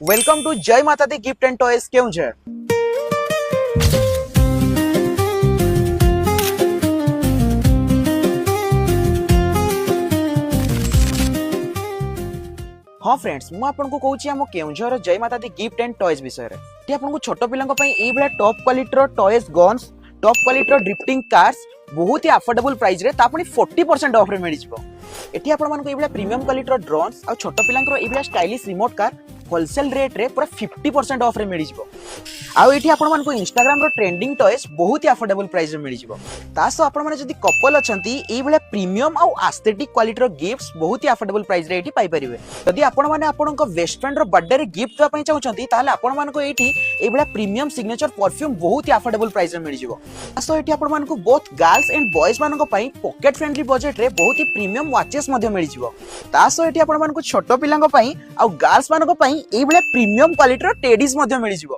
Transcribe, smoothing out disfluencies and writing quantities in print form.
Welcome to जय माता दी gift and toys Keonjhar. हाँ फ्रेंड्स, मु आपनको कहूची आम केउंझर जय माता दी गिफ्ट एंड टॉयज विषय रे। टी आपनको छोट पिलांक पई एई बेला टॉप क्वालिटी रो टॉयज गन्स, टॉप क्वालिटी रो ड्रिफ्टिंग कार्स बहुत ही अफोर्डेबल प्राइस रे तापणी 40% ऑफ रे मिल जिवो। एठी आपण मानको एई बेला प्रीमियम क्वालिटी रो ड्रोन्स आ छोट पिलांक रो एई बेला stylish remote car wholesale rate रे पूरा 50% ऑफ रे मिल जिवो। आ एठी आपण मानको इंस्टाग्राम रो ट्रेंडिंग टॉयज बहुत ही अफोर्डेबल प्राइस रे मिल जिवो। तासो आपण माने जदी कपल अछंती एई बेला प्रीमियम आ एस्थेटिक क्वालिटी रो गिफ्ट्स बहुत ही अफोर्डेबल प्राइस रे एठी पाई परिबे। जदी आपण माने आपणको बेस्ट फ्रेंड रो बर्थडे रे गिफ्ट दवा पई चाहउछंती ताले आपण मानको एठी एई बेला प्रीमियम सिग्नेचर परफ्यूम बहुत ही अफोर्डेबल प्राइस रे मिल जिवो। तासो एठी आपण मानको बोथ गर्ल्स एंड बॉयज मानको पई पॉकेट फ्रेंडली बजट रे बहुत ही प्रीमियम वॉचेस मध्ये मिल जिवो। तासो एठी आपण मानको छोटो पिलांको पई आ गर्ल्स मानको पई एई बेला प्रीमियम क्वालिटी रो टेडीज मध्ये मिल जिवो।